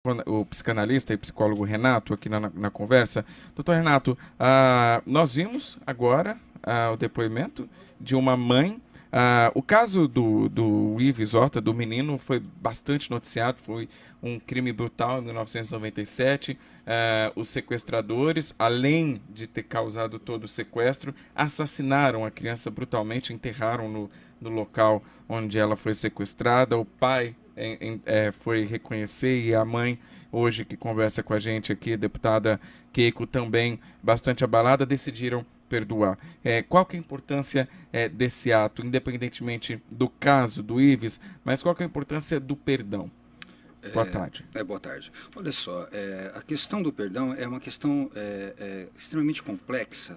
o psicanalista e psicólogo Renato aqui na conversa. Doutor Renato, nós vimos agora o depoimento de uma mãe. O caso do Ives Horta, do menino, foi bastante noticiado, foi um crime brutal em 1997. Os sequestradores, além de ter causado todo o sequestro, assassinaram a criança brutalmente, enterraram no local onde ela foi sequestrada. O pai foi reconhecer, e a mãe, hoje que conversa com a gente aqui, deputada Keiko, também bastante abalada, decidiram perdoar. Qual que é a importância desse ato, independentemente do caso do Ives, mas qual que é a importância do perdão? Boa tarde. Boa tarde. Olha só, a questão do perdão é uma questão extremamente complexa,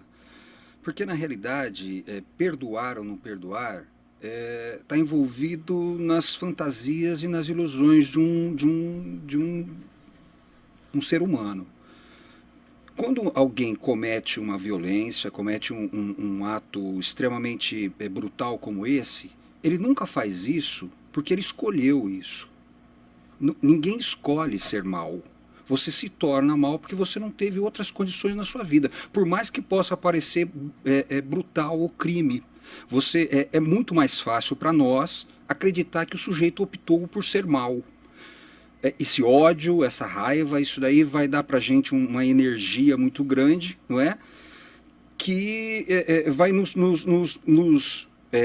porque na realidade, perdoar ou não perdoar está envolvido nas fantasias e nas ilusões de um ser humano. Quando alguém comete uma violência, comete um ato extremamente brutal como esse, ele nunca faz isso porque ele escolheu isso. Ninguém escolhe ser mal. Você se torna mal porque você não teve outras condições na sua vida. Por mais que possa parecer brutal o crime, é muito mais fácil para nós acreditar que o sujeito optou por ser mal. Esse ódio, essa raiva, isso daí vai dar para a gente uma energia muito grande, não é? Que vai nos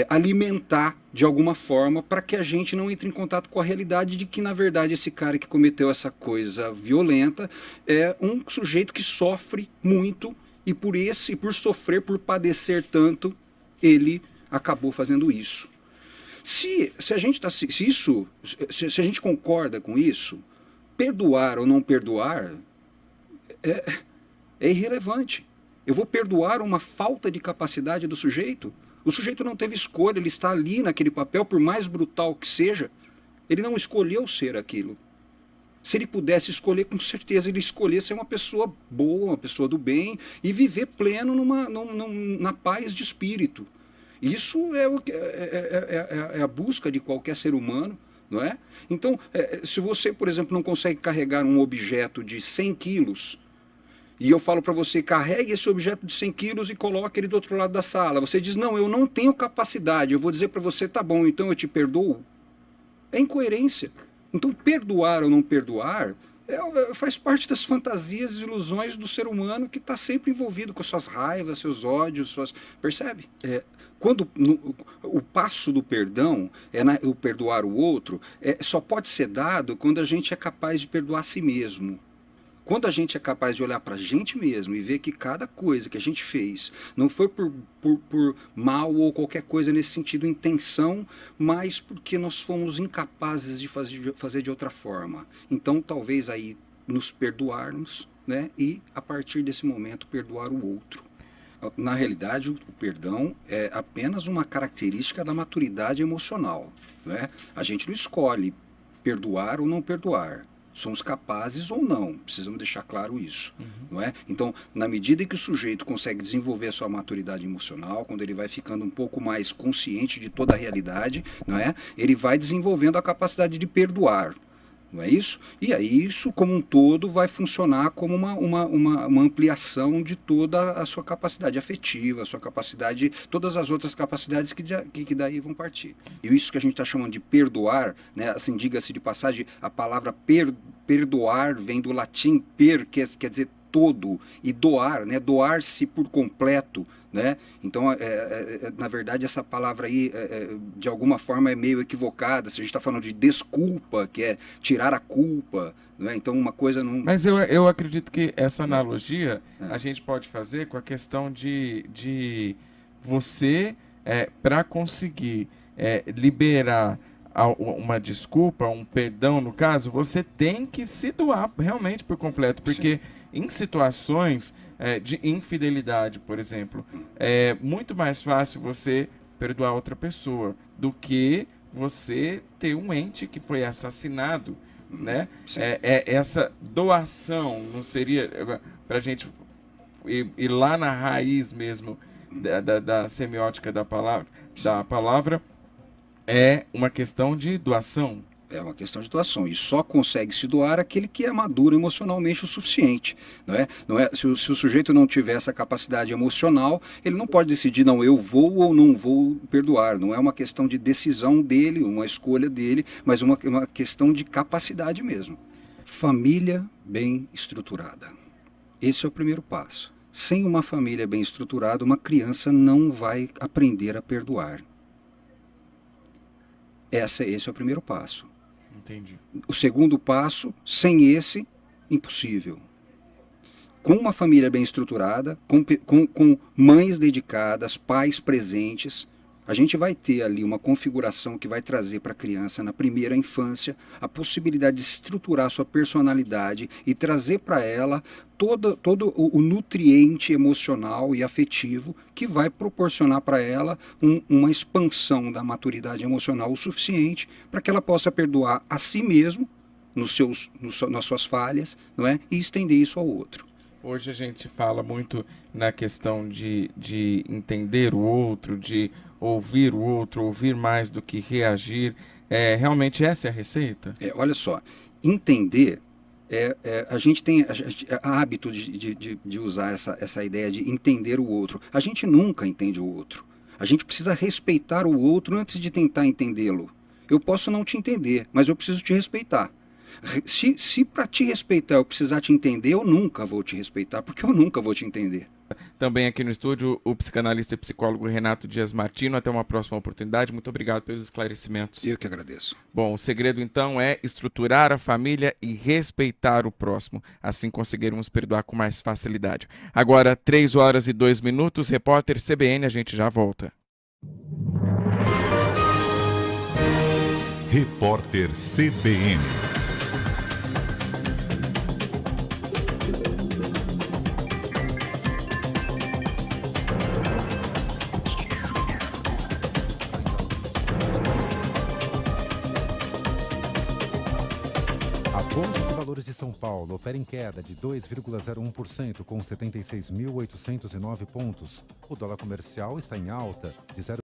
alimentar de alguma forma para que a gente não entre em contato com a realidade de que, na verdade, esse cara que cometeu essa coisa violenta é um sujeito que sofre muito e por sofrer, por padecer tanto, ele acabou fazendo isso. Se a gente se a gente concorda com isso, perdoar ou não perdoar é irrelevante. Eu vou perdoar uma falta de capacidade do sujeito? O sujeito não teve escolha, ele está ali naquele papel, por mais brutal que seja, ele não escolheu ser aquilo. Se ele pudesse escolher, com certeza ele escolher ser uma pessoa boa, uma pessoa do bem e viver pleno na paz de espírito. Isso é a busca de qualquer ser humano, não é? Então, se você, por exemplo, não consegue carregar um objeto de 100 quilos, e eu falo para você, carregue esse objeto de 100 quilos e coloque ele do outro lado da sala. Você diz, não, eu não tenho capacidade. Eu vou dizer para você, tá bom, então eu te perdoo. É incoerência. Então, perdoar ou não perdoar faz parte das fantasias e ilusões do ser humano que está sempre envolvido com suas raivas, seus ódios, Percebe? O passo do perdão, o perdoar o outro, só pode ser dado quando a gente é capaz de perdoar a si mesmo. Quando a gente é capaz de olhar para a gente mesmo e ver que cada coisa que a gente fez não foi por mal ou qualquer coisa nesse sentido, intenção, mas porque nós fomos incapazes de fazer de outra forma. Então, talvez aí nos perdoarmos, né? E, a partir desse momento, perdoar o outro. Na realidade, o perdão é apenas uma característica da maturidade emocional, né? A gente não escolhe perdoar ou não perdoar. Somos capazes ou não, precisamos deixar claro isso, não é? Então, na medida em que o sujeito consegue desenvolver a sua maturidade emocional, quando ele vai ficando um pouco mais consciente de toda a realidade, não é? Ele vai desenvolvendo a capacidade de perdoar, não é isso? E aí isso, como um todo, vai funcionar como uma ampliação de toda a sua capacidade afetiva, a sua capacidade, todas as outras capacidades que daí vão partir. E isso que a gente está chamando de perdoar, né? Assim, diga-se de passagem, a palavra perdoar vem do latim quer dizer todo, e doar, né? Doar-se por completo, né? Então, na verdade, essa palavra aí, de alguma forma, é meio equivocada. Se a gente está falando de desculpa, que é tirar a culpa, né? Então, uma coisa não... Mas eu acredito que essa analogia a gente pode fazer com a questão de você, para conseguir liberar uma desculpa, um perdão no caso, você tem que se doar realmente por completo, porque Sim. em situações de infidelidade, por exemplo, é muito mais fácil você perdoar outra pessoa do que você ter um ente que foi assassinado, né? Sim. Essa doação não seria para a gente ir lá na raiz mesmo da semiótica da palavra é uma questão de doação. É uma questão de doação. E só consegue se doar aquele que é maduro emocionalmente o suficiente. Se o sujeito não tiver essa capacidade emocional, ele não pode decidir, não, eu vou ou não vou perdoar. Não é uma questão de decisão dele, uma escolha dele, mas uma questão de capacidade mesmo. Família bem estruturada. Esse é o primeiro passo. Sem uma família bem estruturada, uma criança não vai aprender a perdoar. Esse é o primeiro passo. Entendi. O segundo passo, sem esse, impossível. Com uma família bem estruturada, com mães dedicadas, pais presentes, a gente vai ter ali uma configuração que vai trazer para a criança, na primeira infância, a possibilidade de estruturar sua personalidade e trazer para ela todo o nutriente emocional e afetivo que vai proporcionar para ela uma expansão da maturidade emocional o suficiente para que ela possa perdoar a si mesmo nas suas falhas, não é? E estender isso ao outro. Hoje a gente fala muito na questão de entender o outro, de ouvir o outro, ouvir mais do que reagir. Realmente essa é a receita? Olha só, entender, a gente tem hábito de usar essa ideia de entender o outro. A gente nunca entende o outro. A gente precisa respeitar o outro antes de tentar entendê-lo. Eu posso não te entender, mas eu preciso te respeitar. Se para te respeitar eu precisar te entender, eu nunca vou te respeitar, porque eu nunca vou te entender. Também aqui no estúdio, o psicanalista e psicólogo Renato Dias Martino. Até uma próxima oportunidade. Muito obrigado pelos esclarecimentos. Eu que agradeço. Bom, o segredo então é estruturar a família e respeitar o próximo. Assim conseguiremos perdoar com mais facilidade. Agora, 3h02, repórter CBN, a gente já volta. Repórter CBN. A Bolsa de Valores de São Paulo opera em queda de 2,01% com 76.809 pontos. O dólar comercial está em alta de 0,5%.